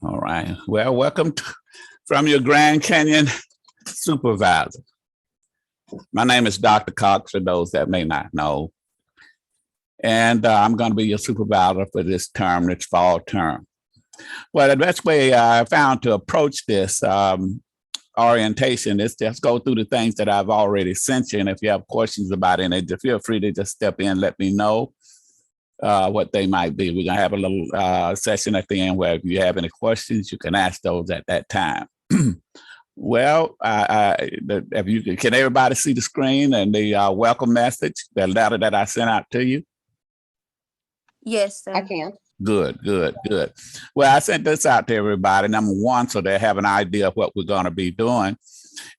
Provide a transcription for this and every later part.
All right. Well, from your Grand Canyon supervisor. My name is Dr. Cox, for those that may not know. And I'm going to be your supervisor for this term, this fall term. Well, the best way I found to approach this orientation is just go through the things that I've already sent you. And if you have questions about any, feel free to just step in, let me know what they might be. We're going to have a little session at the end where if you have any questions, you can ask those at that time. Well, if you can everybody see the screen and the welcome message, the letter that I sent out to you? Yes, sir. I can. Good. Well, I sent this out to everybody, number one, so they have an idea of what we're going to be doing.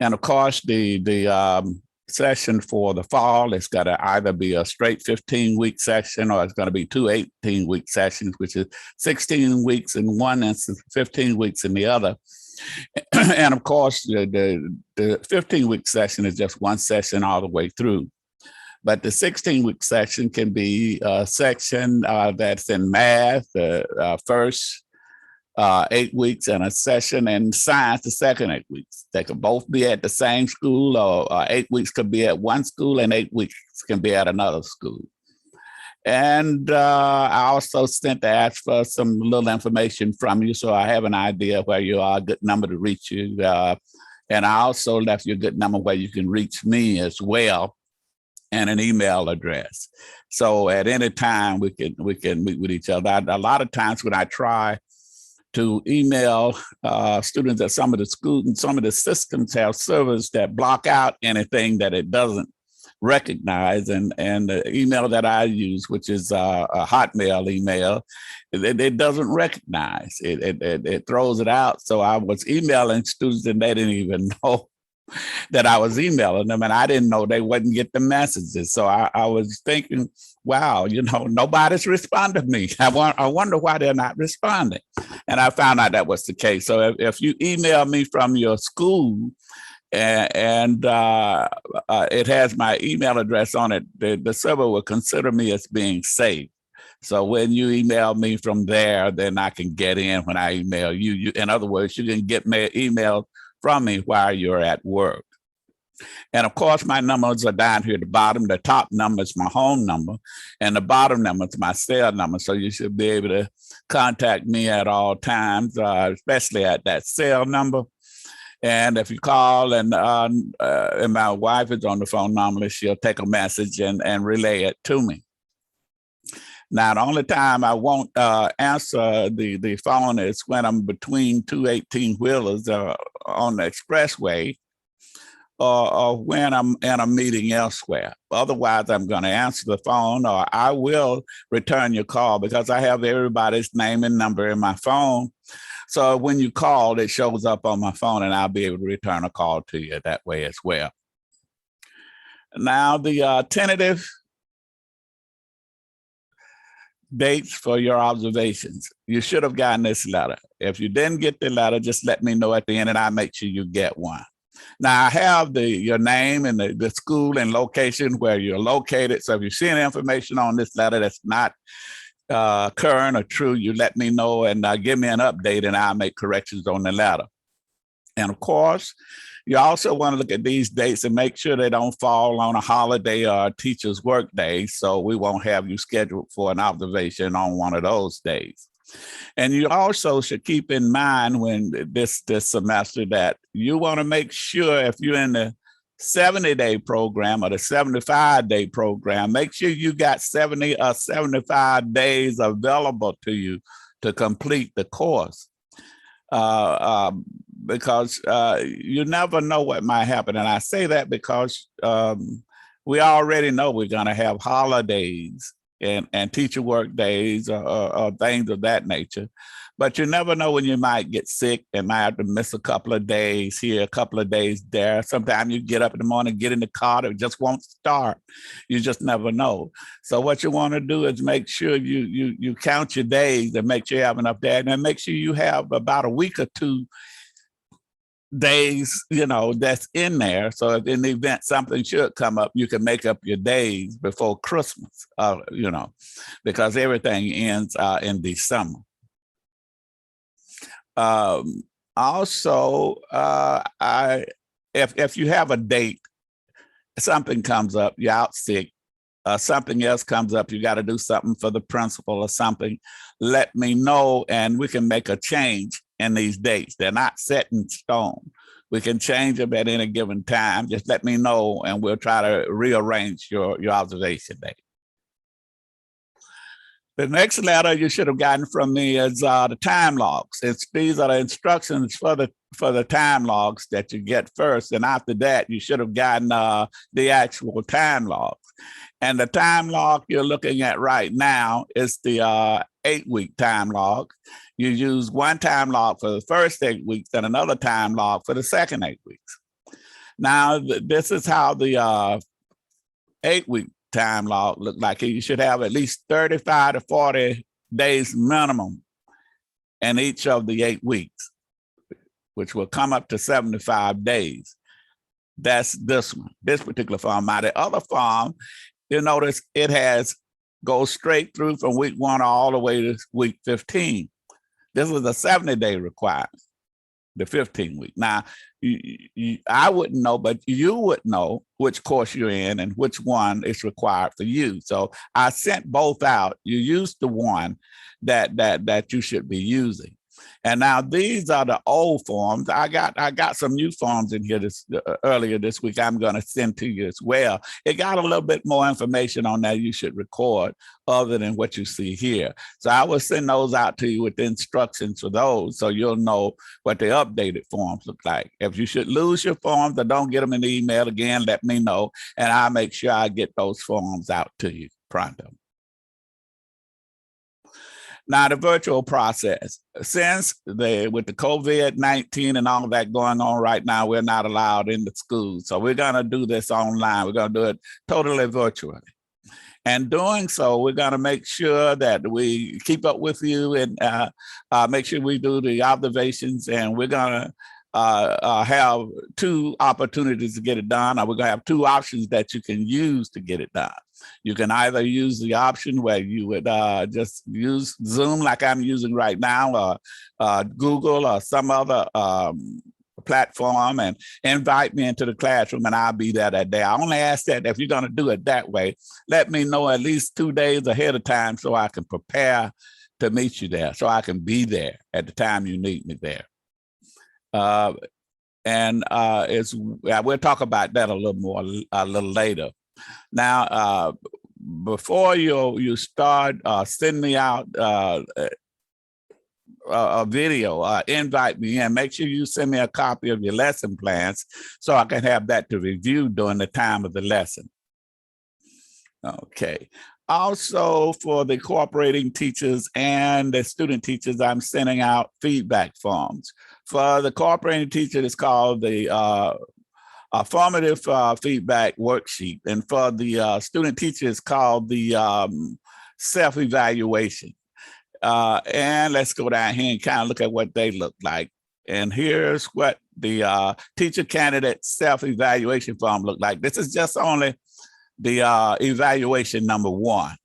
And of course, the session for the fall is going to either be a straight 15-week session or it's going to be two 18-week sessions, which is 16 weeks in one instance, 15 weeks in the other. And of course, the 15-week session is just one session all the way through. But the 16-week section can be a section that's in math, the first 8 weeks, and a session in science, the second 8 weeks. They could both be at the same school, or 8 weeks could be at one school, and 8 weeks can be at another school. And I also sent to ask for some little information from you, so I have an idea where you are, a good number to reach you. And I also left you a good number where you can reach me as well, and an email address. So at any time we can meet with each other. A lot of times when I try to email students at some of the schools, and some of the systems have servers that block out anything that it doesn't recognize, and the email that I use, which is a Hotmail email, it doesn't recognize. It throws it out. So I was emailing students and they didn't even know that I was emailing them, and I didn't know they wouldn't get the messages. So I was thinking, wow, nobody's responded to me. I wonder why they're not responding. And I found out that was the case. So if you email me from your school and it has my email address on it, the server will consider me as being safe. So when you email me from there, then I can get in when I email you. In other words, you can get my email from me while you're at work. And of course, my numbers are down here at the bottom. The top number is my home number, and the bottom number is my cell number. So you should be able to contact me at all times, especially at that cell number. And if you call and my wife is on the phone, normally she'll take a message and relay it to me. Now, the only time I won't answer the phone is when I'm between two 18-wheelers on the expressway, or when I'm in a meeting elsewhere. Otherwise, I'm going to answer the phone, or I will return your call because I have everybody's name and number in my phone. So when you call, it shows up on my phone, and I'll be able to return a call to you that way as well. Now, the tentative dates for your observations. You should have gotten this letter. If you didn't get the letter, just let me know at the end and I'll make sure you get one. Now I have your name and the school and location where you're located. So if you see any information on this letter that's not current or true, you let me know and give me an update and I'll make corrections on the letter. And of course, you also want to look at these dates and make sure they don't fall on a holiday or a teacher's work day, so we won't have you scheduled for an observation on one of those days. And you also should keep in mind when this semester that you want to make sure if you're in the 70-day program or the 75-day program, make sure you got 70 or 75 days available to you to complete the course. Because you never know what might happen. And I say that because we already know we're going to have holidays and teacher work days or things of that nature. But you never know when you might get sick and might have to miss a couple of days here, a couple of days there. Sometimes you get up in the morning, get in the car, it just won't start. You just never know. So what you want to do is make sure you count your days and make sure you have enough days, and make sure you have about a week or 2 days, that's in there. So if in the event something should come up, you can make up your days before Christmas, because everything ends in December. Um, Also, if you have a date, something comes up, you're out sick, something else comes up, you got to do something for the principal or something, let me know and we can make a change in these dates. They're not set in stone. We can change them at any given time. Just let me know and we'll try to rearrange your observation date. The next letter you should have gotten from me is the time logs. These are the instructions for the time logs that you get first, and after that you should have gotten the actual time logs. And the time log you're looking at right now is the 8-week time log. You use one time log for the first 8 weeks and another time log for the second 8 weeks. Now this is how the 8-week time log look like. You should have at least 35 to 40 days minimum in each of the 8 weeks, which will come up to 75 days. That's this one, this particular form. Now the other form, you'll notice it goes straight through from week 1 all the way to week 15. This is a 70-day requirement, the 15-week. Now, I wouldn't know, but you would know which course you're in and which one is required for you. So I sent both out. You used the one that you should be using. And now these are the old forms. I got some new forms in here earlier this week. I'm going to send to you as well. It got a little bit more information on that you should record other than what you see here. So I will send those out to you with the instructions for those, so you'll know what the updated forms look like. If you should lose your forms or don't get them in the email again, let me know, and I'll make sure I get those forms out to you pronto. Now, the virtual process, since with the COVID-19 and all of that going on right now, we're not allowed in the schools. So we're going to do this online. We're going to do it totally virtually. And doing so, we're going to make sure that we keep up with you and make sure we do the observations. And we're going to have 2 opportunities to get it done, or we're going to have 2 options that you can use to get it done. You can either use the option where you would just use Zoom like I'm using right now, or Google or some other platform and invite me into the classroom and I'll be there that day. I only ask that if you're going to do it that way, let me know at least 2 days ahead of time so I can prepare to meet you there, so I can be there at the time you need me there. We'll talk about that a little later. Now, before you start, send me out a video, invite me in. Make sure you send me a copy of your lesson plans so I can have that to review during the time of the lesson. Okay. Also, for the cooperating teachers and the student teachers, I'm sending out feedback forms. For the cooperating teacher, it's called the formative feedback worksheet. And for the student teacher, it's called the self-evaluation. And let's go down here and kind of look at what they look like. And here's what the teacher candidate self-evaluation form look like. This is just only the evaluation number 1.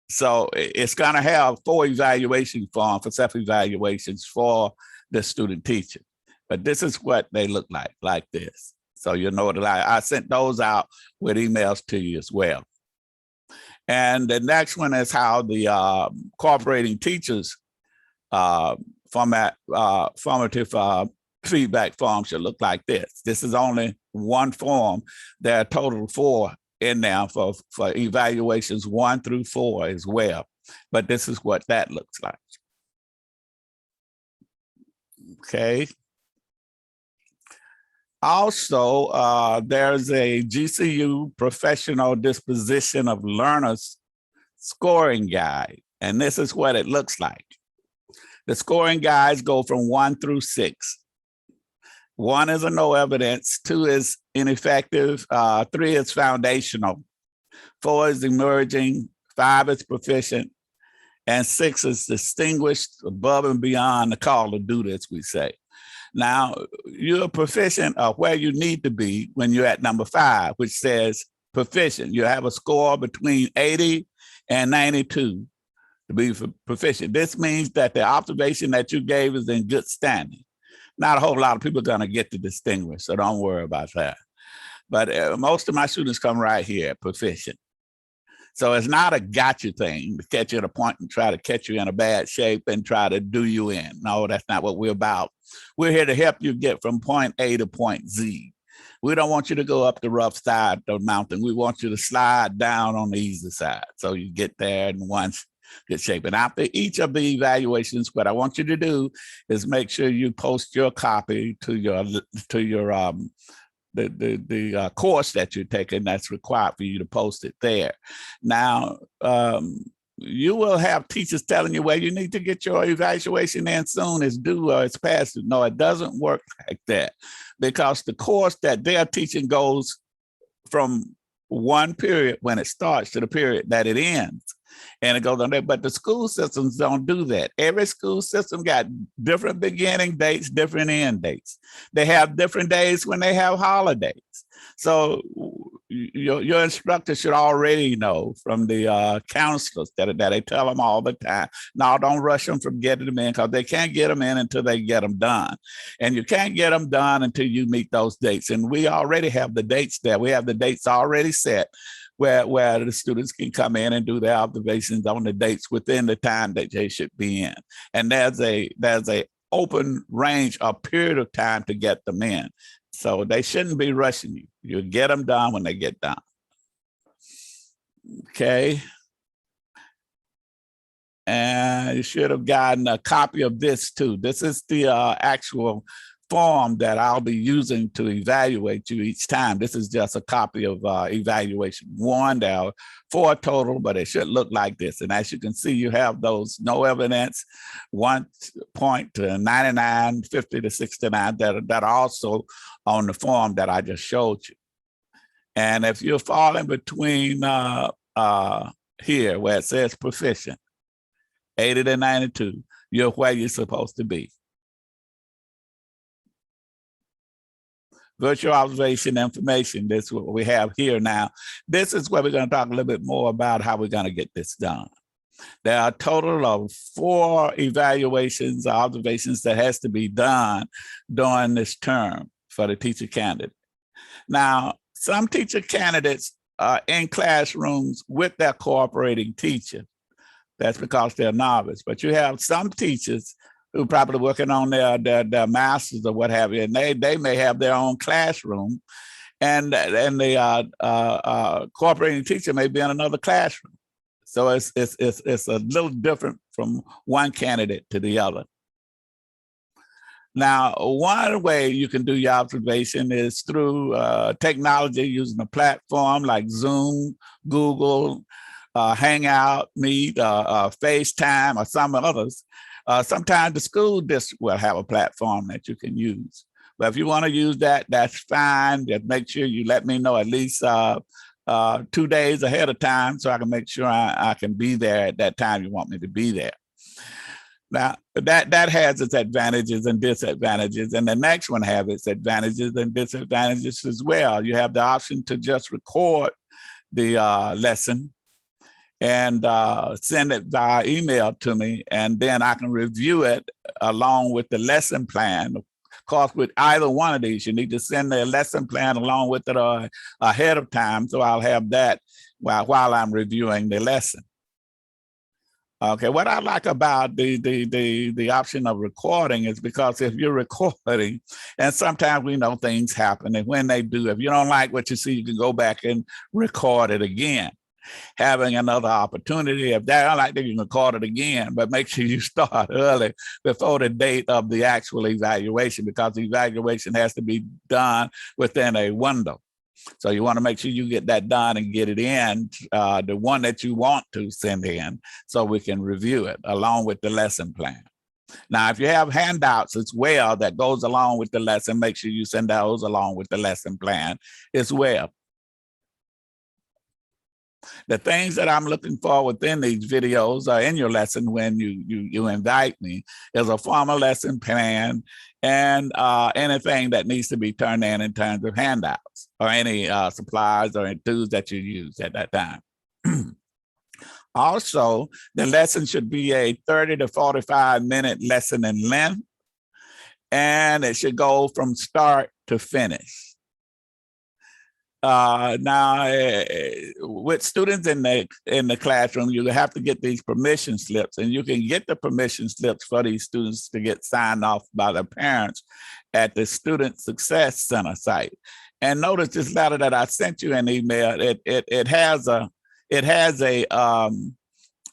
So it's going to have 4 evaluation forms for self-evaluations for the student teacher. But this is what they look like this. So you know that I sent those out with emails to you as well. And the next one is how the cooperating teachers formative feedback form should look like this. This is only 1 form. There are a total of 4 in there for evaluations 1 through 4 as well. But this is what that looks like. Okay. Also, there's a GCU professional disposition of learners scoring guide, and this is what it looks like. The scoring guides go from 1 through 6. 1 is a no evidence, 2 is ineffective, 3 is foundational, 4 is emerging, 5 is proficient, and 6 is distinguished, above and beyond the call to duty, as we say. Now, you're proficient where you need to be when you're at number 5, which says proficient. You have a score between 80 and 92 to be proficient. This means that the observation that you gave is in good standing. Not a whole lot of people are going to get to distinguish, so don't worry about that. But most of my students come right here, proficient. So it's not a gotcha thing to catch you at a point and try to catch you in a bad shape and try to do you in. No, that's not what we're about. We're here to help you get from point A to point Z. We don't want you to go up the rough side of the mountain. We want you to slide down on the easy side. So you get there in one good shape. And after each of the evaluations, what I want you to do is make sure you post your copy to your the course that you're taking. That's required for you to post it there. Now, you will have teachers telling you, well, you need to get your evaluation in soon, it's due or it's past. No, it doesn't work like that, because the course that they're teaching goes from one period when it starts to the period that it ends. And it goes on there, but the school systems don't do that. Every school system got different beginning dates, different end dates. They have different days when they have holidays. So your instructor should already know from the counselors that they tell them all the time, no, don't rush them from getting them in, because they can't get them in until they get them done. And you can't get them done until you meet those dates. And we already have the dates there. We have the dates already set where the students can come in and do their observations on the dates within the time that they should be in. And there's a open range or period of time to get them in. So they shouldn't be rushing you. You get them done when they get done. Okay. And you should have gotten a copy of this too. This is the actual form that I'll be using to evaluate you each time. This is just a copy of evaluation one. There are 4 total, but it should look like this. And as you can see, you have those no evidence, 1 point to 99, 50 to 69 that are also on the form that I just showed you. And if you're falling between here where it says proficient, 80 to 92, you're where you're supposed to be. Virtual observation information, this is what we have here now. This is where we're going to talk a little bit more about how we're going to get this done. There are a total of 4 evaluations, observations that has to be done during this term for the teacher candidate. Now, some teacher candidates are in classrooms with their cooperating teacher. That's because they're novice, but you have some teachers who probably working on their masters or what have you, and they may have their own classroom, and the cooperating teacher may be in another classroom. So it's a little different from one candidate to the other. Now, one way you can do your observation is through technology, using a platform like Zoom, Google, Hangout, Meet, FaceTime, or some others. Sometimes the school district will have a platform that you can use. But if you want to use that, that's fine. Just make sure you let me know at least 2 days ahead of time so I can make sure I can be there at that time you want me to be there. Now, that has its advantages and disadvantages, and the next one has its advantages and disadvantages as well. You have the option to just record the lesson and send it via email to me, and then I can review it along with the lesson plan. Of course, with either one of these, you need to send the lesson plan along with it ahead of time, so I'll have that while I'm reviewing the lesson. Okay, what I like about the option of recording is because if you're recording, and sometimes we know things happen, and when they do, if you don't like what you see, you can go back and record it again. Having another opportunity, if they don't like it, you can record it again, but make sure you start early before the date of the actual evaluation, because the evaluation has to be done within a window. So you want to make sure you get that done and get it in, the one that you want to send in, so we can review it along with the lesson plan. Now, if you have handouts as well that goes along with the lesson, make sure you send those along with the lesson plan as well. The things that I'm looking for within these videos or in your lesson when you invite me is a formal lesson plan and anything that needs to be turned in terms of handouts or any supplies or tools that you use at that time. Also, the lesson should be a 30 to 45-minute lesson in length, and it should go from start to finish. Now, with students in the classroom, you have to get these permission slips, and you can get the permission slips for these students to get signed off by their parents at the Student Success Center site. And notice this letter that I sent you an email. It has a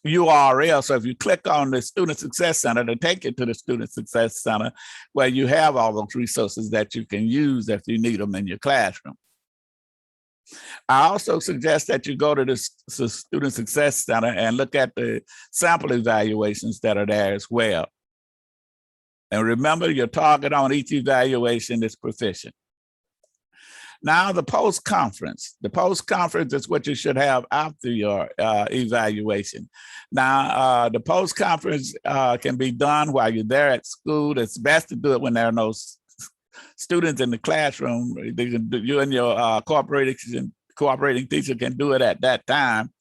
URL. So if you click on the Student Success Center, to take you to the Student Success Center, where you have all those resources that you can use if you need them in your classroom. I also suggest that you go to the Student Success Center and look at the sample evaluations that are there as well. And remember, your target on each evaluation is proficient. Now, the post-conference. The post-conference is what you should have after your evaluation. Now, the post-conference can be done while you're there at school. It's best to do it when there are no students in the classroom. You and your cooperating teacher can do it at that time.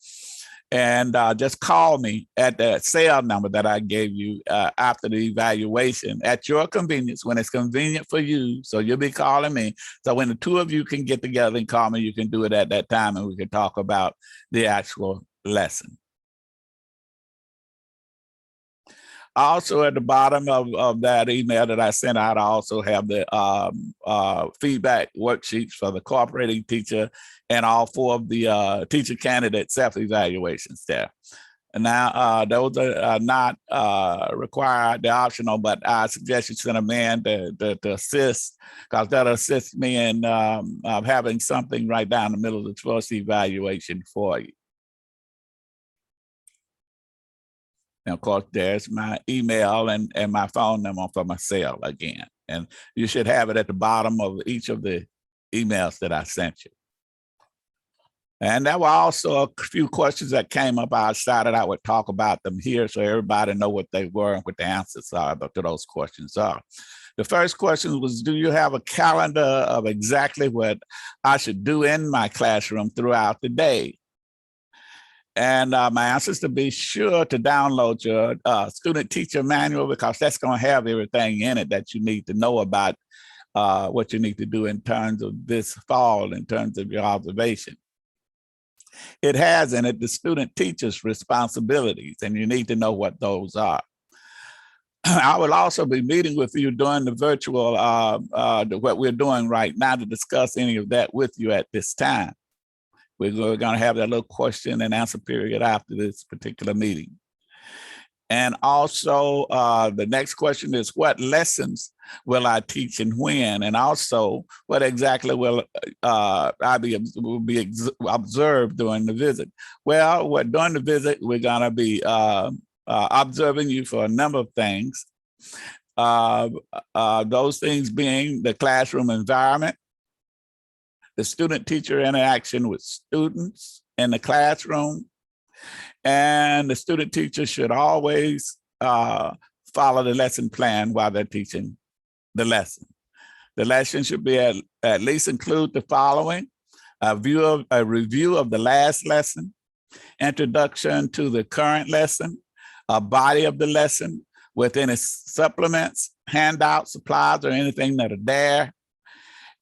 And just call me at the cell number that I gave you after the evaluation at your convenience, when it's convenient for you. So you'll be calling me. So when the two of you can get together and call me, you can do it at that time, and we can talk about the actual lesson. Also, at the bottom of that email that I sent out, I also have the feedback worksheets for the cooperating teacher and all 4 of the teacher candidate self-evaluations there. And now, those are not required, they're optional, but I suggest you send them in to assist, because that'll assist me in having something right down the middle of the first evaluation for you. And of course, there's my email and my phone number for my cell again. And you should have it at the bottom of each of the emails that I sent you. And there were also a few questions that came up. I decided I would talk about them here so everybody know what they were and what the answers are to those questions are. The first question was, do you have a calendar of exactly what I should do in my classroom throughout the day? And my answer is to be sure to download your student teacher manual, because that's going to have everything in it that you need to know about what you need to do in terms of this fall, in terms of your observation. It has in it the student teacher's responsibilities, and you need to know what those are. I will also be meeting with you during the virtual, what we're doing right now, to discuss any of that with you at this time. We're going to have that little question and answer period after this particular meeting. And also, the next question is, what lessons will I teach and when? And also, what exactly will I be observed during the visit? Well, during the visit, we're going to be observing you for a number of things. Those things being the classroom environment, the student-teacher interaction with students in the classroom, and the student teacher should always follow the lesson plan while they're teaching the lesson. The lesson should be at least include the following: a review of the last lesson, introduction to the current lesson, a body of the lesson with any supplements, handouts, supplies, or anything that are there.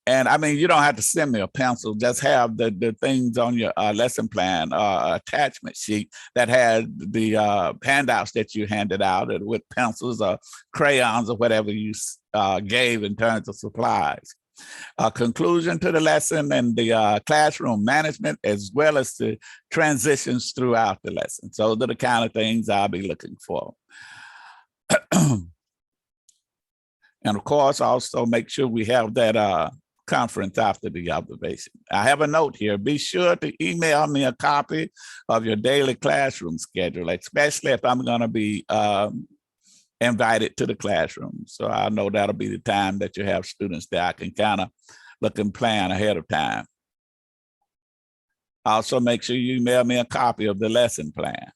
And I mean, you don't have to send me a pencil, just have the things on your lesson plan attachment sheet that has the handouts that you handed out with pencils or crayons or whatever you gave in terms of supplies. A conclusion to the lesson and the classroom management, as well as the transitions throughout the lesson. So those are the kind of things I'll be looking for. And of course, also make sure we have that conference after the observation. I have a note here. Be sure to email me a copy of your daily classroom schedule, especially if I'm going to be invited to the classroom. So I know that'll be the time that you have students there. I can kind of look and plan ahead of time. Also, make sure you email me a copy of the lesson plan.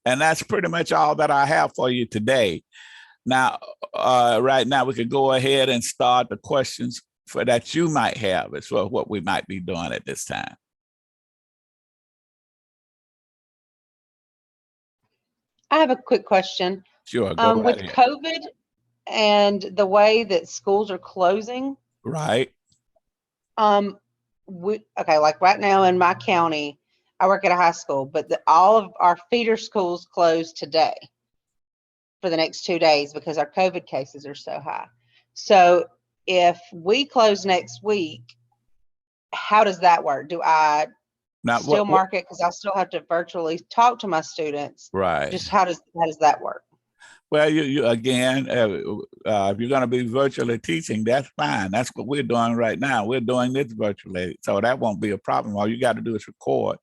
And that's pretty much all that I have for you today. Now, right now, we could go ahead and start the questions that you might have as well, what we might be doing at this time. I have a quick question. Sure, go right With ahead. COVID and the way that schools are closing, Right, okay, like right now in my county, I work at a high school, but all of our feeder schools closed today for the next 2 days because our COVID cases are so high. So if we close next week, how does that work? Do I now still mark it? Because I still have to virtually talk to my students. right. Just how does that work? Well, you again, if you're going to be virtually teaching, that's fine. That's what we're doing right now. We're doing this virtually, so that won't be a problem. All you got to do is record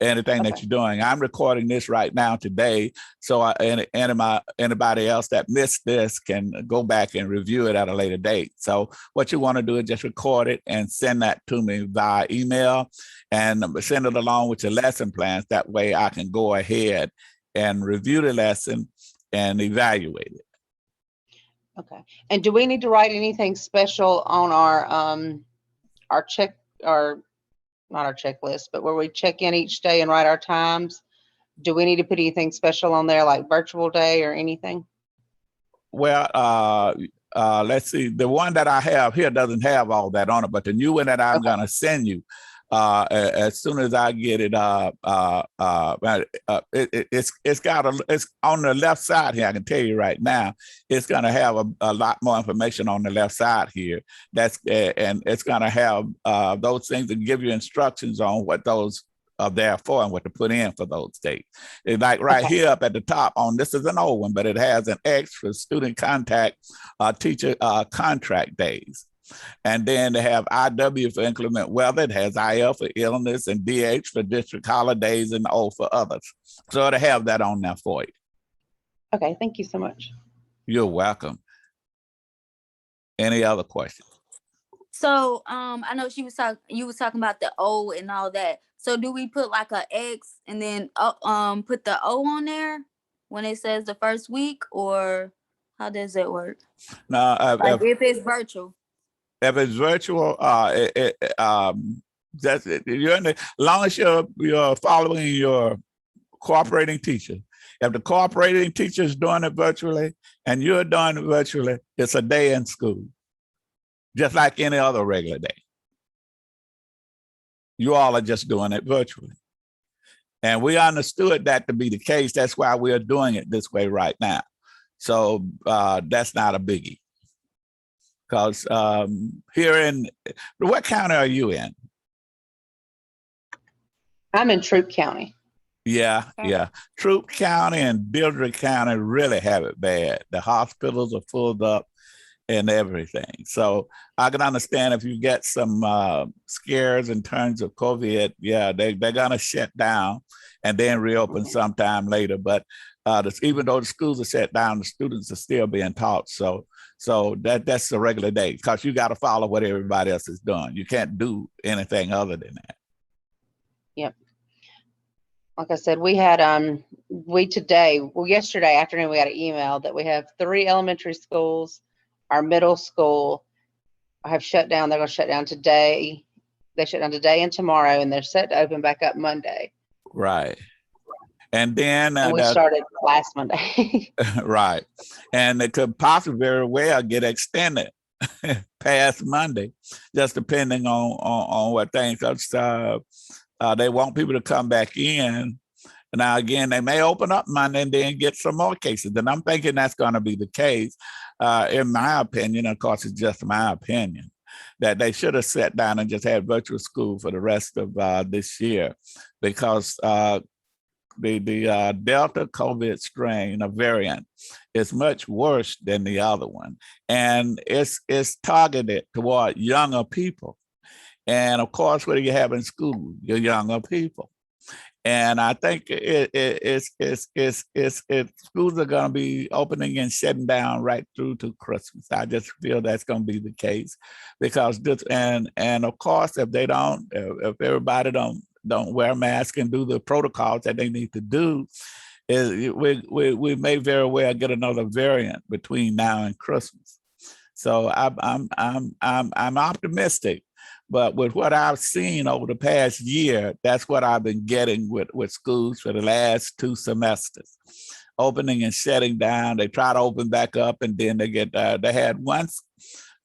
anything that Okay. you're doing. I'm recording this right now today, so anybody else that missed this can go back and review it at a later date. So what you want to do is just record it and send that to me via email, and send it along with your lesson plans. That way, I can go ahead and review the lesson and evaluate it. Okay. And do we need to write anything special on our check, or not our checklist, but where we check in each day and write our times? Do we need to put anything special on there, like virtual day or anything? Well, let's see. The one that I have here doesn't have all that on it, but the new one that I'm Okay. going to send you, as soon as I get it, it's on the left side here. I can tell you right now, it's going to have a lot more information on the left side here. And it's going to have those things that give you instructions on what those are there for and what to put in for those dates. It's like right Okay. here up at the top on, this is an old one, but it has an X for student contact, teacher contract days. And then they have IW for inclement weather. It has IL for illness, and DH for district holidays, and O for others. So to have that on there for you. Okay. Thank you so much. You're welcome. Any other questions? So I know you was talking about the O and all that. So do we put like a X and then put the O on there when it says the first week, or how does it work? No, Like if it's virtual. If it's virtual, that's it. As long as you're following your cooperating teacher. If the cooperating teacher is doing it virtually and you're doing it virtually, it's a day in school, just like any other regular day. You all are just doing it virtually. And we understood that to be the case. That's why we are doing it this way right now. So that's not a biggie. Because here in, what county are you in? I'm in Troup County. Yeah, yeah. Troup County and Dietrich County really have it bad. The hospitals are filled up and everything. So I can understand if you get some scares in terms of COVID, yeah, they're going to shut down and then reopen sometime later. But even though the schools are shut down, the students are still being taught. So that's a regular day, because you got to follow what everybody else is doing. You can't do anything other than that. Yep. Like I said, we had yesterday afternoon we got an email that we have 3 elementary schools, our middle school have shut down. They're going to shut down today. They shut down today and tomorrow, and they're set to open back up Monday. Right. And then we started last Monday. Right. And it could possibly very well get extended past Monday, just depending on what things. They want people to come back in. Now, again, they may open up Monday and then get some more cases. And I'm thinking that's going to be the case. In my opinion, of course, it's just my opinion, that they should have sat down and just had virtual school for the rest of this year, because the Delta COVID strain, a variant, is much worse than the other one. And it's targeted toward younger people. And of course, what do you have in school? Your younger people. And I think schools are going to be opening and shutting down right through to Christmas. I just feel that's going to be the case, because and of course, if everybody don't wear masks and do the protocols that they need to do, we may very well get another variant between now and Christmas. So I'm optimistic. But with what I've seen over the past year, that's what I've been getting with schools for the last 2 semesters. opening and shutting down. They try to open back up, and then they get. They had one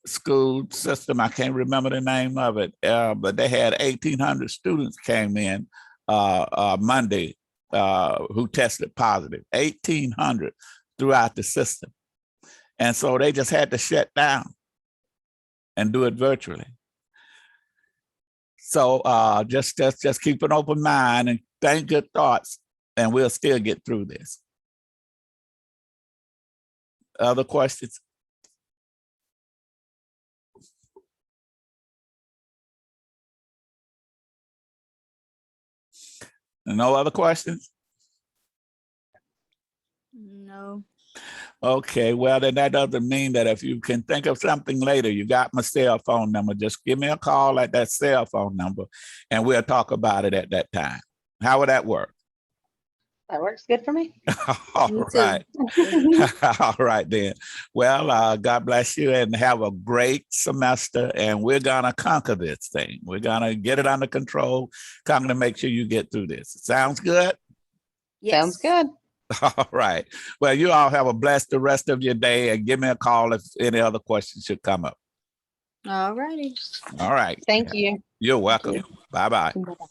school system. I can't remember the name of it, but they had 1,800 students came in Monday who tested positive. 1,800 throughout the system, and so they just had to shut down and do it virtually. So just keep an open mind and think good thoughts, and we'll still get through this. Other questions? No other questions? No. Okay, well, then that doesn't mean that if you can think of something later, you got my cell phone number. Just give me a call at that cell phone number and we'll talk about it at that time. How would that work? That works good for me. All Me too. right. All right, then. Well, God bless you and have a great semester. And we're going to conquer this thing. We're going to get it under control. Come to make sure you get through this. Sounds good? Yes. Sounds good. All right. Well, you all have a blessed the rest of your day and give me a call if any other questions should come up. All righty. All right. Thank you. You're welcome. Bye-bye. Bye-bye.